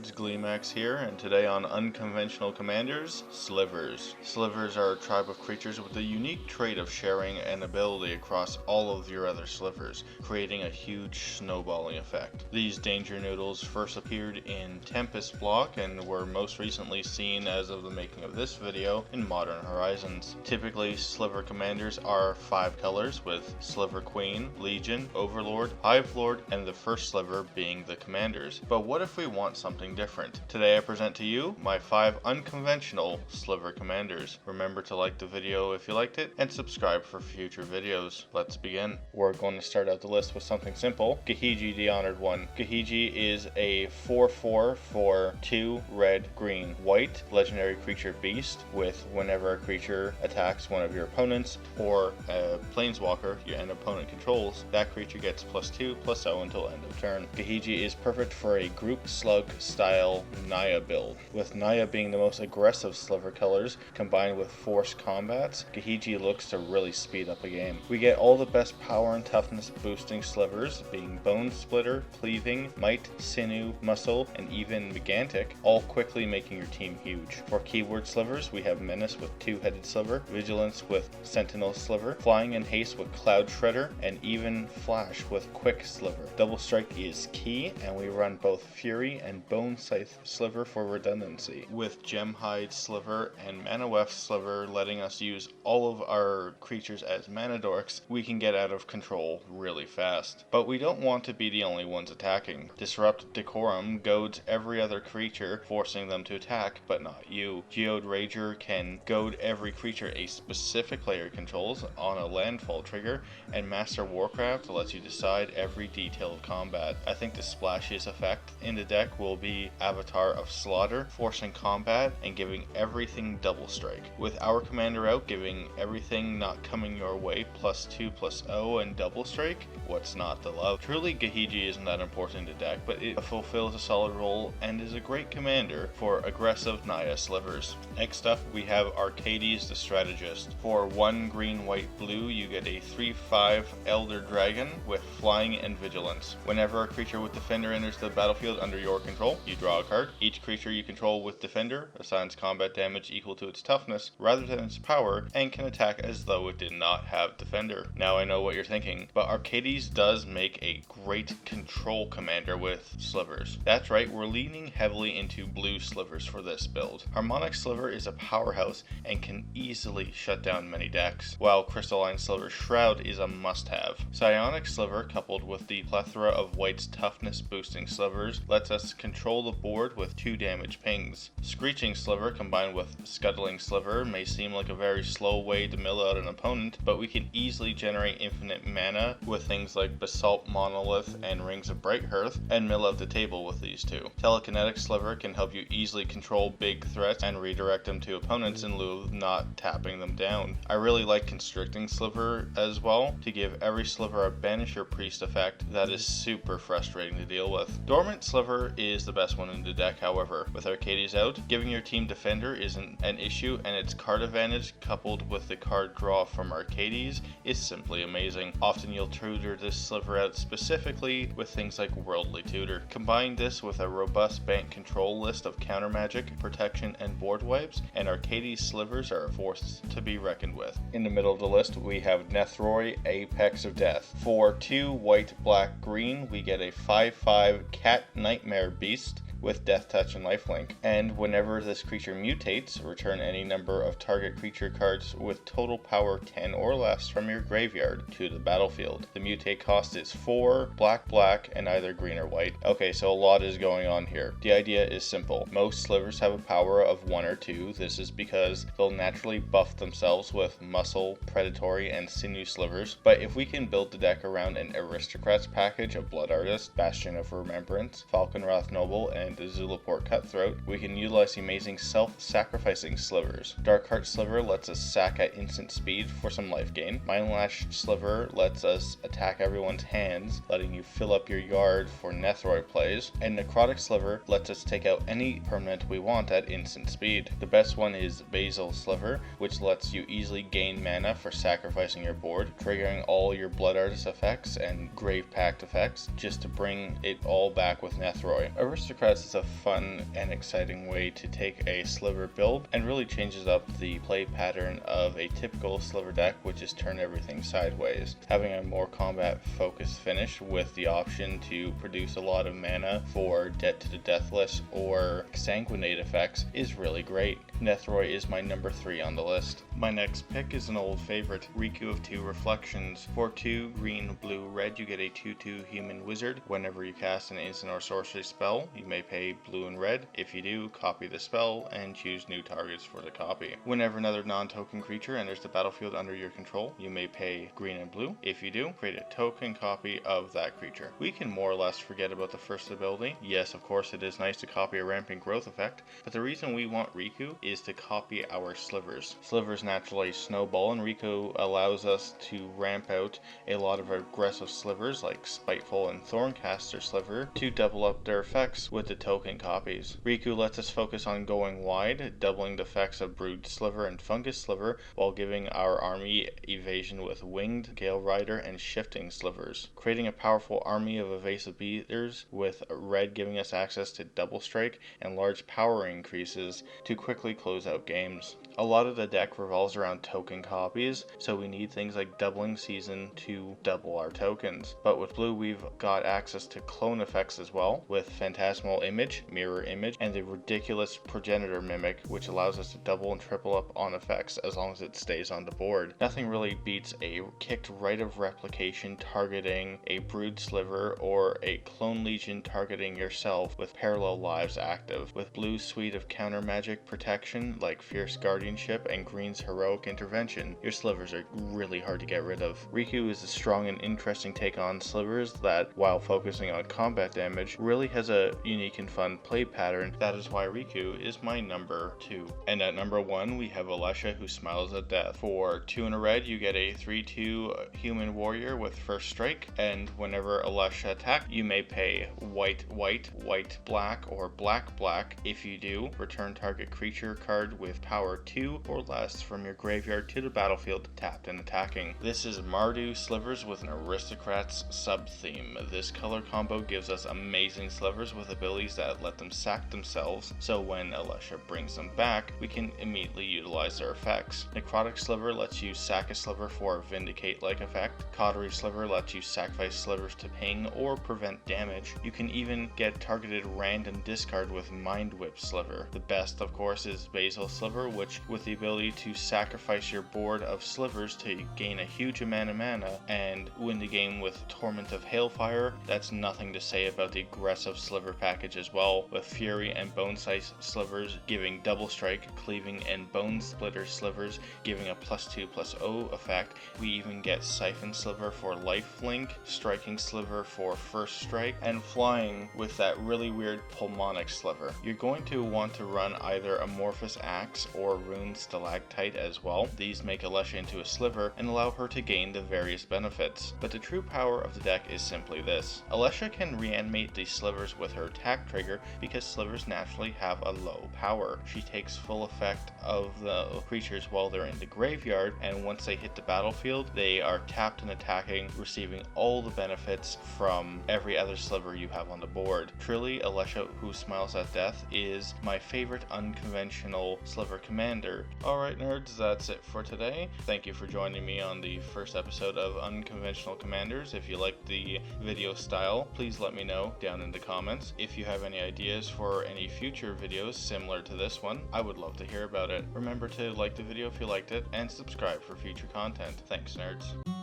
nerds, Gleemax here, and today on Unconventional Commanders, Slivers. Slivers are a tribe of creatures with the unique trait of sharing an ability across all of your other slivers, creating a huge snowballing effect. These danger noodles first appeared in Tempest block and were most recently seen as of the making of this video in Modern Horizons. Typically, sliver commanders are 5 colors, with Sliver Queen, Legion, Overlord, Hive Lord, and the first sliver being the commanders. But what if we want something different? Today I present to you my 5 unconventional sliver commanders. Remember to like the video if you liked it, and subscribe for future videos. Let's begin. We're going to start out the list with something simple. Gahiji, the Honored One. Gahiji is a 4/4 for 2 red, green, white legendary creature beast with whenever a creature attacks one of your opponents or a planeswalker an opponent controls, that creature gets +2/+0 until end of turn. Gahiji is perfect for a group slug style Naya build. With Naya being the most aggressive sliver colors combined with forced combats, Gahiji looks to really speed up a game. We get all the best power and toughness boosting slivers, being Bone Splitter, Cleaving, Might, Sinew, Muscle, and even Gigantic, all quickly making your team huge. For keyword slivers, we have Menace with 2-headed sliver, Vigilance with Sentinel sliver, Flying and Haste with Cloud Shredder, and even Flash with Quick sliver. Double Strike is key, and we run both Fury and Bone Scythe sliver for redundancy, with Gemhide sliver and Mana Weft sliver letting us use all of our creatures as mana dorks. We can get out of control really fast. But we don't want to be the only ones attacking. Disrupt Decorum goads every other creature, forcing them to attack, but not you. Geode Rager can goad every creature a specific player controls on a landfall trigger, and Master Warcraft lets you decide every detail of combat. I think the splashiest effect in the deck will be Avatar of Slaughter, forcing combat and giving everything double strike. With our commander out giving everything not coming your way +2/+0 and double strike, what's not to love? Truly, Gahiji isn't that important in the deck, but it fulfills a solid role and is a great commander for aggressive Naya slivers. Next up, we have Arcades the Strategist. For 1 green, white, blue, you get a 3/5 Elder Dragon with Flying and Vigilance. Whenever a creature with Defender enters the battlefield under your control, you draw a card. Each creature you control with Defender assigns combat damage equal to its toughness rather than its power, and can attack as though it did not have Defender. Now I know what you're thinking, but Arcades does make a great control commander with slivers. That's right, we're leaning heavily into blue slivers for this build. Harmonic Sliver is a powerhouse and can easily shut down many decks, while Crystalline Sliver Shroud is a must-have. Psionic Sliver, coupled with the plethora of white's toughness boosting slivers, lets us control the board with 2 damage pings. Screeching Sliver combined with Scuttling Sliver may seem like a very slow way to mill out an opponent, but we can easily generate infinite mana with things like Basalt Monolith and Rings of Brighthearth, and mill out the table with these 2. Telekinetic Sliver can help you easily control big threats and redirect them to opponents in lieu of not tapping them down. I really like Constricting Sliver as well, to give every sliver a Banish or Priest effect that is super frustrating to deal with. Dormant Sliver is the best one in the deck, however. With Arcades out, giving your team Defender isn't an issue, and its card advantage coupled with the card draw from Arcades is simply amazing. Often you'll tutor this sliver out specifically with things like Worldly Tutor. Combine this with a robust bank control list of counter magic, protection, and board wipes, and Arcades slivers are a force to be reckoned with. In the middle of the list, we have Nethroi, Apex of Death. For 2 white, black, green, we get a 5/5 Cat Nightmare Beast with Death Touch and Lifelink, and whenever this creature mutates, return any number of target creature cards with total power 10 or less from your graveyard to the battlefield. The mutate cost is 4 black, black, and either green or white. Okay, so a lot is going on here. The idea is simple. Most slivers have a power of 1 or 2. This is because they'll naturally buff themselves with Muscle, Predatory, and Sinew slivers, but if we can build the deck around an Aristocrats package of Blood Artist, Bastion of Remembrance, Falconwrath Noble, and the Zulaport Cutthroat, we can utilize the amazing self-sacrificing slivers. Darkheart Sliver lets us sack at instant speed for some life gain. Mindlash Sliver lets us attack everyone's hands, letting you fill up your yard for Nethroi plays. And Necrotic Sliver lets us take out any permanent we want at instant speed. The best one is Basil Sliver, which lets you easily gain mana for sacrificing your board, triggering all your Blood Artist effects and Grave Pact effects, just to bring it all back with Nethroi. Aristocrat This is a fun and exciting way to take a sliver build and really changes up the play pattern of a typical sliver deck, which is turn everything sideways. Having a more combat focused finish with the option to produce a lot of mana for Dead to the Deathless or Sanguinate effects is really great. Nethroi is my number 3 on the list. My next pick is an old favorite, Riku of Two Reflections. For 2 green, blue, red, you get a 2/2 human wizard. Whenever you cast an instant or sorcery spell, you may pay blue and red. If you do, copy the spell and choose new targets for the copy. Whenever another non-token creature enters the battlefield under your control, you may pay green and blue. If you do, create a token copy of that creature. We can more or less forget about the first ability. Yes, of course it is nice to copy a rampant growth effect, but the reason we want Riku is to copy our slivers. Slivers naturally snowball, and Riku allows us to ramp out a lot of aggressive slivers like Spiteful and Thorncaster Sliver to double up their effects with the token copies. Riku lets us focus on going wide, doubling the effects of Brood Sliver and Fungus Sliver while giving our army evasion with Winged, Gale Rider, and Shifting Slivers. Creating a powerful army of evasive beaters with red giving us access to double strike and large power increases to quickly close out games. A lot of the deck revolves around token copies, so we need things like Doubling Season to double our tokens. But with blue, we've got access to clone effects as well, with Phantasmal Image, Mirror Image, and the ridiculous Progenitor Mimic, which allows us to double and triple up on effects as long as it stays on the board. Nothing really beats a kicked Rite of Replication targeting a Brood Sliver or a Clone Legion targeting yourself with Parallel Lives active. With blue's suite of counter magic protection like Fierce Guardianship and green's Heroic Intervention, your slivers are really hard to get rid of. Riku is a strong and interesting take on slivers that, while focusing on combat damage, really has a unique and fun play pattern. That is why Riku is my number 2. And at number 1, we have Alesha, who smiles at death. For 2 and a red, you get a 3/2 human warrior with first strike, and whenever Alesha attacks, you may pay white, white, white, black, or black, black. If you do, return target creature card with power 2 or less from your graveyard to the battlefield, tapped and attacking. This is Mardu slivers with an aristocrat's sub-theme. This color combo gives us amazing slivers with abilities that let them sack themselves, so when Alesha brings them back, we can immediately utilize their effects. Necrotic Sliver lets you sack a sliver for a Vindicate-like effect. Cautery Sliver lets you sacrifice slivers to ping or prevent damage. You can even get targeted random discard with Mind Whip Sliver. The best, of course, is Basil Sliver, which with the ability to sacrifice your board of slivers to gain a huge amount of mana and win the game with Torment of Hailfire. That's nothing to say about the aggressive sliver package as well, with Fury and Bone Size slivers giving double strike, cleaving, and Bone Splitter slivers giving a +2/+0 effect. We even get Siphon Sliver for lifelink, Striking Sliver for first strike, and flying with that really weird Pulmonic Sliver. You're going to want to run either Amorphous Axe or Rune Stalactite as well. These make Alesha into a sliver and allow her to gain the various benefits. But the true power of the deck is simply this. Alesha can reanimate these slivers with her attack trigger because slivers naturally have a low power. She takes full effect of the creatures while they're in the graveyard, and once they hit the battlefield, they are tapped and attacking, receiving all the benefits from every other sliver you have on the board. Truly, Alesha, who smiles at death, is my favorite unconventional sliver commander. Alright nerds, that's it for today. Thank you for joining me on the first episode of Unconventional Commanders. If you like the video style, please let me know down in the comments. If you have any ideas for any future videos similar to this one, I would love to hear about it. Remember to like the video if you liked it, and subscribe for future content. Thanks nerds.